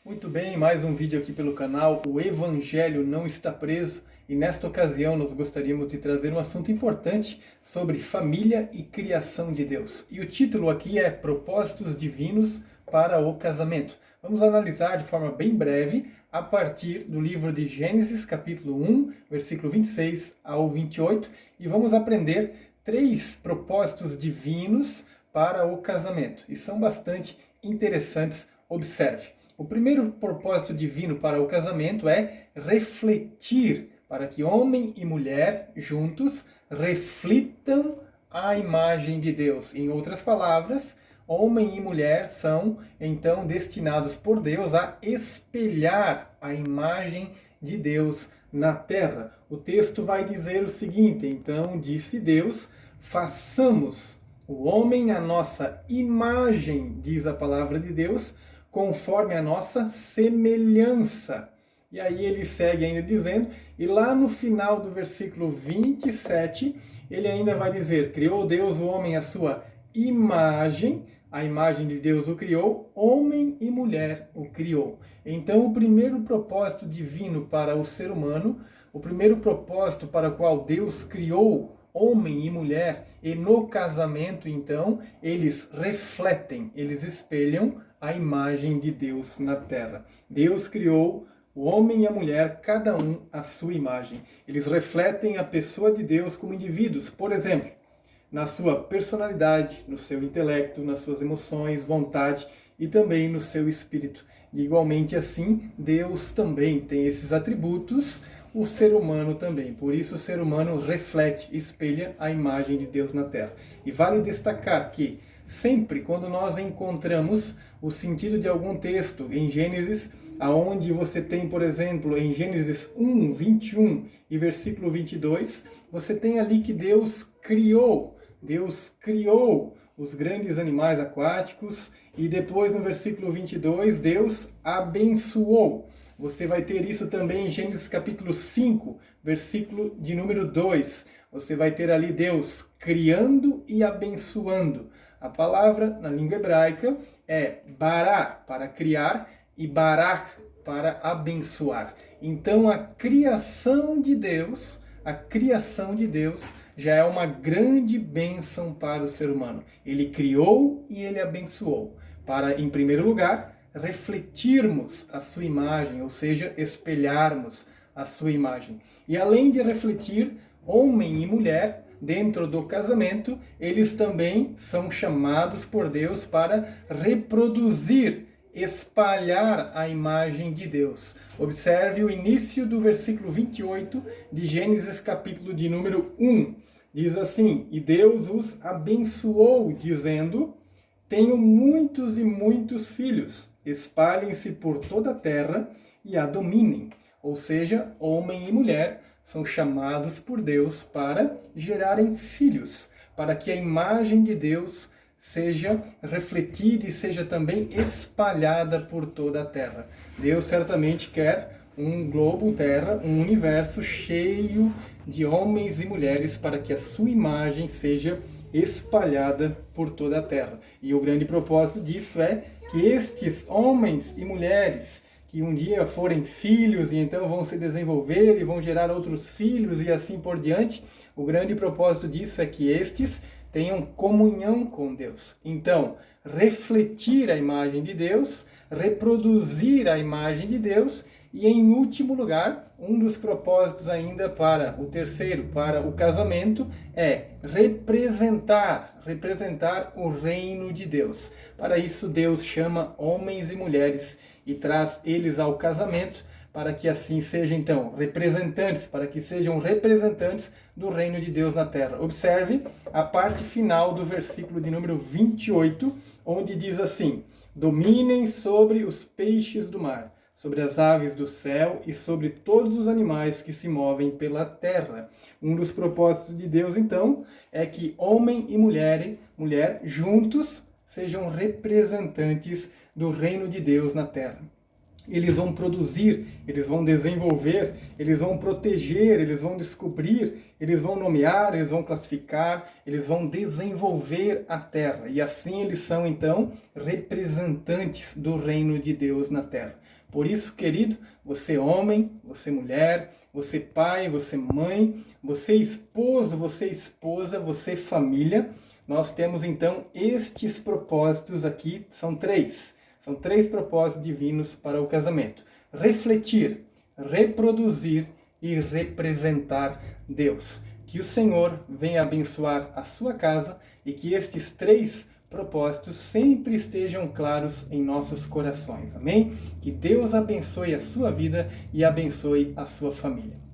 Muito bem, mais um vídeo aqui pelo canal, o Evangelho não está preso, e nesta ocasião nós gostaríamos de trazer um assunto importante sobre família e criação de Deus. E o título aqui é Propósitos Divinos para o Casamento. Vamos analisar de forma bem breve a partir do livro de Gênesis, capítulo 1, versículo 26 ao 28, e vamos aprender 3 propósitos divinos para o casamento. E são bastante interessantes, observe. O primeiro propósito divino para o casamento é refletir, para que homem e mulher juntos reflitam a imagem de Deus. Em outras palavras, homem e mulher são então destinados por Deus a espelhar a imagem de Deus na terra. O texto vai dizer o seguinte: então disse Deus, façamos o homem à nossa imagem, diz a palavra de Deus, conforme a nossa semelhança. E aí ele segue ainda dizendo, e lá no final do versículo 27, ele ainda vai dizer, criou Deus o homem à sua imagem, a imagem de Deus o criou, homem e mulher o criou. Então o primeiro propósito divino para o ser humano, o primeiro propósito para o qual Deus criou homem e mulher, e no casamento então, eles refletem, eles espelham a imagem de Deus na terra. Deus criou o homem e a mulher, cada um à sua imagem. Eles refletem a pessoa de Deus como indivíduos, por exemplo, na sua personalidade, no seu intelecto, nas suas emoções, vontade e também no seu espírito. E igualmente assim, Deus também tem esses atributos, o ser humano também. Por isso o ser humano reflete, espelha a imagem de Deus na terra. E vale destacar que sempre quando nós encontramos o sentido de algum texto em Gênesis, aonde você tem, por exemplo, em Gênesis 1, 21 e versículo 22, você tem ali que Deus criou os grandes animais aquáticos, e depois no versículo 22, Deus abençoou. Você vai ter isso também em Gênesis capítulo 5, versículo de número 2. Você vai ter ali Deus criando e abençoando. A palavra na língua hebraica é bará, para criar, e barach, para abençoar. Então a criação de Deus já é uma grande bênção para o ser humano. Ele criou e ele abençoou. Para, em primeiro lugar, refletirmos a sua imagem, ou seja, espelharmos a sua imagem. E além de refletir, homem e mulher, dentro do casamento, eles também são chamados por Deus para reproduzir, espalhar a imagem de Deus. Observe o início do versículo 28 de Gênesis capítulo de número 1. Diz assim, e Deus os abençoou, dizendo, tenho muitos e muitos filhos, espalhem-se por toda a terra e a dominem. Ou seja, homem e mulher são chamados por Deus para gerarem filhos, para que a imagem de Deus seja refletida e seja também espalhada por toda a terra. Deus certamente quer um globo terra, um universo cheio de homens e mulheres para que a sua imagem seja espalhada por toda a terra. E o grande propósito disso é que estes homens e mulheres que um dia forem filhos e então vão se desenvolver e vão gerar outros filhos e assim por diante, o grande propósito disso é que estes tenham comunhão com Deus. Então, refletir a imagem de Deus, reproduzir a imagem de Deus e, em último lugar, um dos propósitos ainda para o terceiro, para o casamento, é representar o reino de Deus. Para isso, Deus chama homens e mulheres e traz eles ao casamento, para que assim sejam, então, representantes, para que sejam representantes do reino de Deus na terra. Observe a parte final do versículo de número 28, onde diz assim, dominem sobre os peixes do mar, sobre as aves do céu e sobre todos os animais que se movem pela terra. Um dos propósitos de Deus, então, é que homem e mulher juntos sejam representantes do reino de Deus na terra. eles vão produzir, eles vão desenvolver, eles vão proteger, eles vão descobrir, eles vão nomear, eles vão classificar, eles vão desenvolver a terra. E assim eles são, então, representantes do reino de Deus na terra. Por isso, querido, você homem, você mulher, você pai, você mãe, você esposo, você esposa, você família, nós temos então estes propósitos aqui, são três. São três propósitos divinos para o casamento: refletir, reproduzir e representar Deus. Que o Senhor venha abençoar a sua casa e que estes três propósitos sempre estejam claros em nossos corações. Amém? Que Deus abençoe a sua vida e abençoe a sua família.